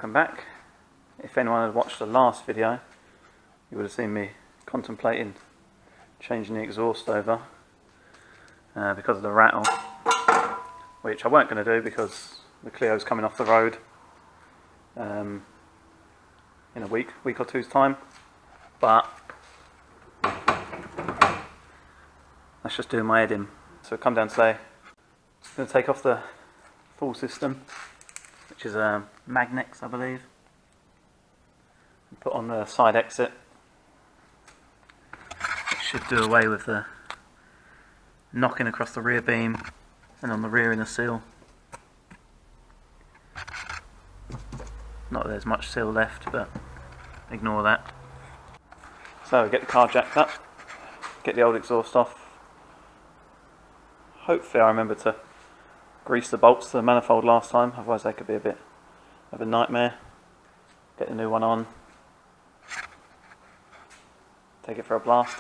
welcome back. If anyone had watched the last video, you would have seen me contemplating changing the exhaust over because of the rattle, which I weren't going to do because the Clio's coming off the road in a week or two's time, but that's just doing my head in. So I've come down today, I'm going to take off the full system, which is a Magnex, I believe, and put on the side exit. It should do away with the knocking across the rear beam and on the rear inner seal. Not that there's much seal left, but ignore that. So get the car jacked up, get the old exhaust off. Hopefully I remember to grease the bolts to the manifold last time, otherwise they could be a bit of a nightmare. Get the new one on, take it for a blast.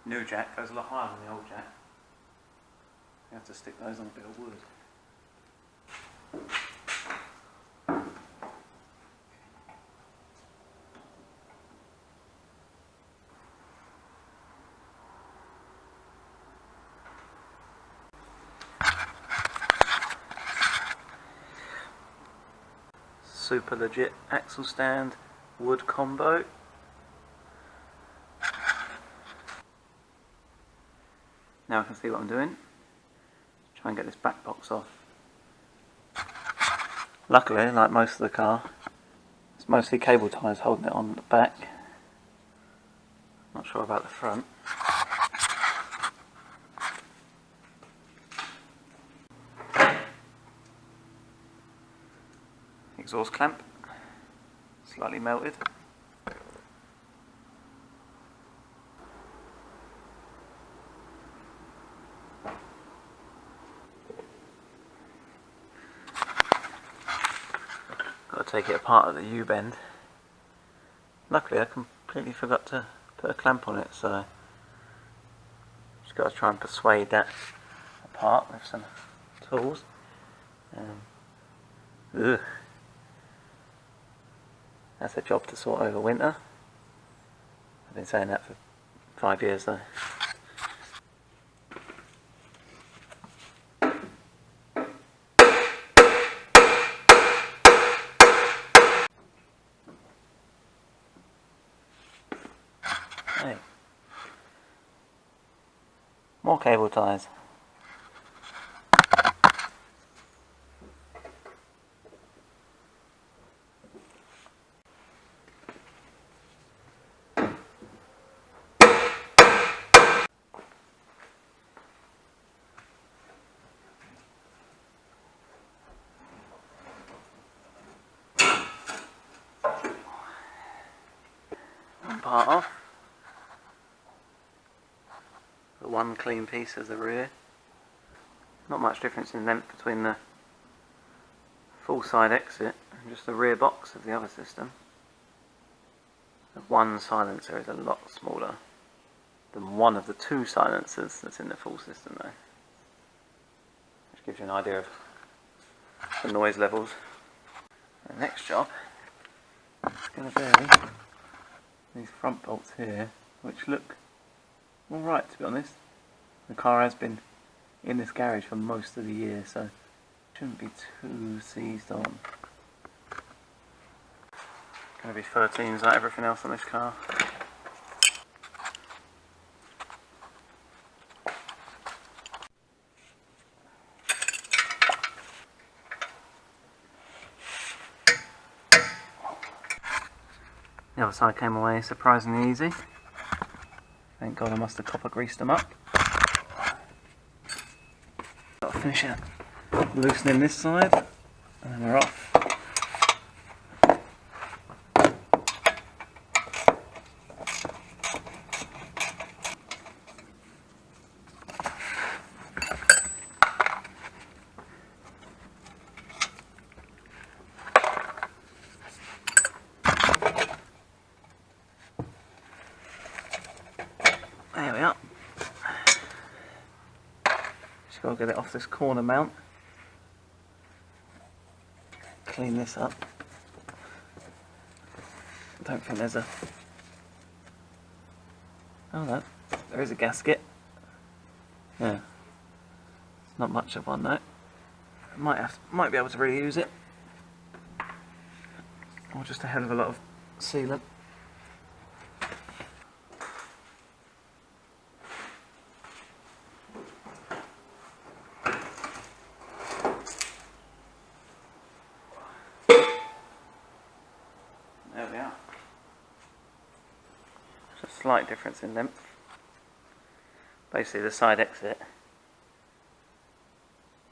New jack goes a lot higher than the old jack. You have to stick those on a bit of wood. Super legit axle stand, wood combo. Now I can see what I'm doing. Try and get this back box off. Luckily, like most of the car, it's mostly cable ties holding it on the back. Not sure about the front. Exhaust clamp, slightly melted. Got to take it apart at the U-bend. Luckily I completely forgot to put a clamp on it, so just got to try and persuade that apart with some tools. Ugh. That's a job to sort over winter. I've been saying that for 5 years though. Hey. More cable ties. One part off. The one clean piece of the rear. Not much difference in length between the full side exit and just the rear box of the other system. The one silencer is a lot smaller than one of the two silencers that's in the full system though. Which gives you an idea of the noise levels. The next job is going to be these front bolts here, which look alright to be honest. The car has been in this garage for most of the year, so it shouldn't be too seized on. Going to be 13s like everything else on this car. The other side came away surprisingly easy. Thank God I must have copper greased them up. Got to finish it loosening this side, and then we're off. got to get it off this corner mount. Clean this up. I don't think there's a... Oh no, there is a gasket. Yeah, not much of one though. Might be able to reuse it, or just a hell of a lot of sealant. There we are. There's a slight difference in length. Basically the side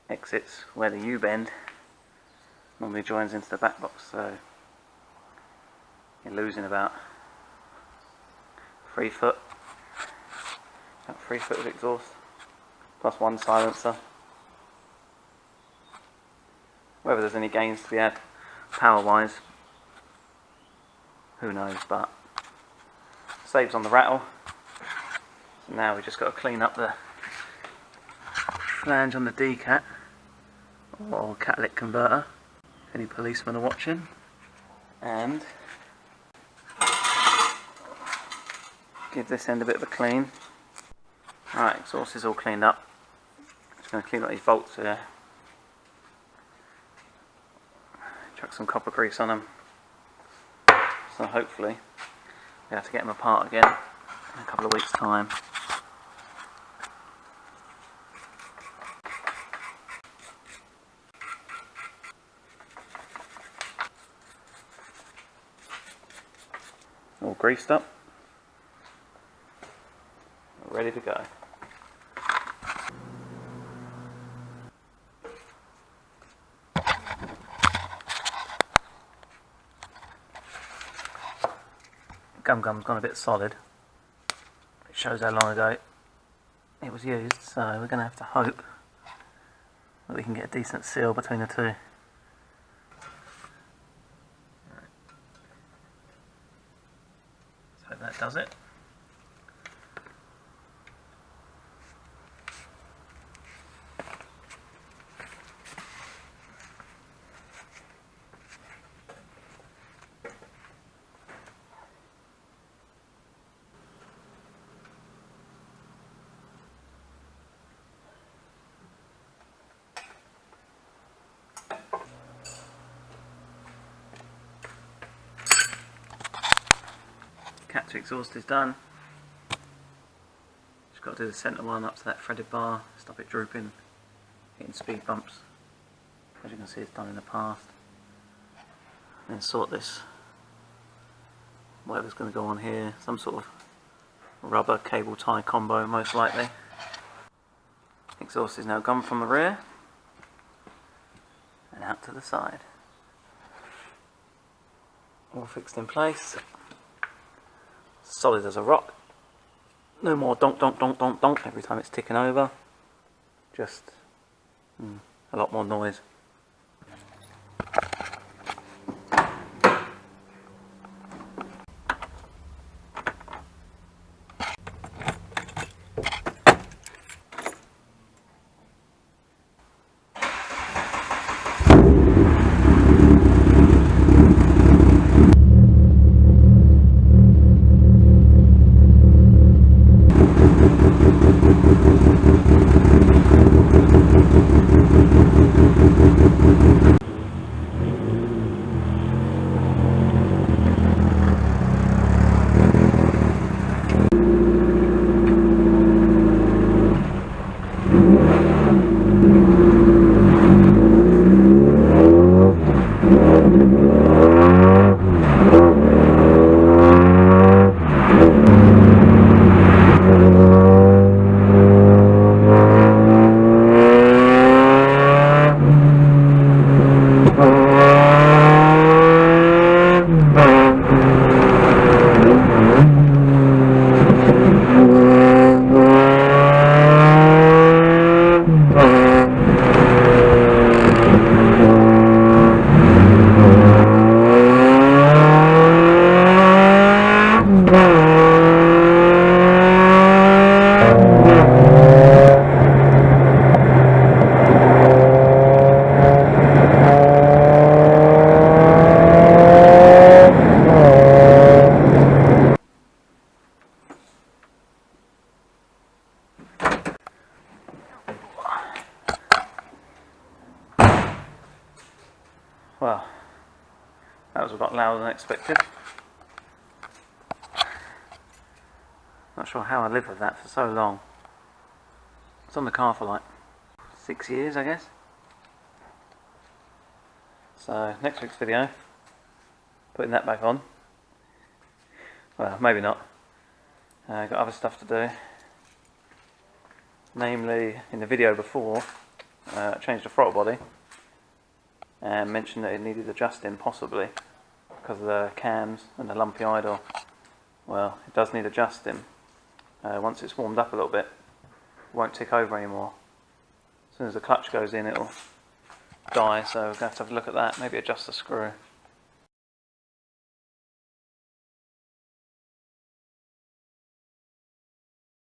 exits where the U-bend normally joins into the back box, so you're losing about 3 foot. About 3 foot of exhaust, plus 1 silencer. Whether there's any gains to be had power wise, who knows, but saves on the rattle. So now we just got to clean up the flange on the decat or catalytic converter, if any policemen are watching, and give this end a bit of a clean. Alright, exhaust is all cleaned up. Just going to clean up these bolts here. Chuck some copper grease on them. So hopefully we have to get them apart again in a couple of weeks' time. All greased up, ready to go. Gum's gone a bit solid. It shows how long ago it was used, so we're going to have to hope that we can get a decent seal between the two. So that does it. Cat to exhaust is done. Just got to do the centre one up to that threaded bar, stop it drooping, hitting speed bumps. As you can see, it's done in the past. Then sort this, whatever's going to go on here, some sort of rubber cable tie combo most likely. Exhaust is now gone from the rear and out to the side. All fixed in place. Solid as a rock. No more donk donk donk donk donk every time it's ticking over. Just a lot more noise. Well, that was a lot louder than expected. Not sure how I lived with that for so long. It's on the car for like 6 years, I guess. So next week's video, putting that back on. Well, maybe not. Got other stuff to do. Namely, in the video before, I changed the throttle body and mentioned that it needed adjusting possibly because of the cams and the lumpy idle. Well, it does need adjusting. Once it's warmed up a little bit, it won't tick over anymore. As soon as the clutch goes in, it'll die, so we're going to have to look at that, maybe adjust the screw.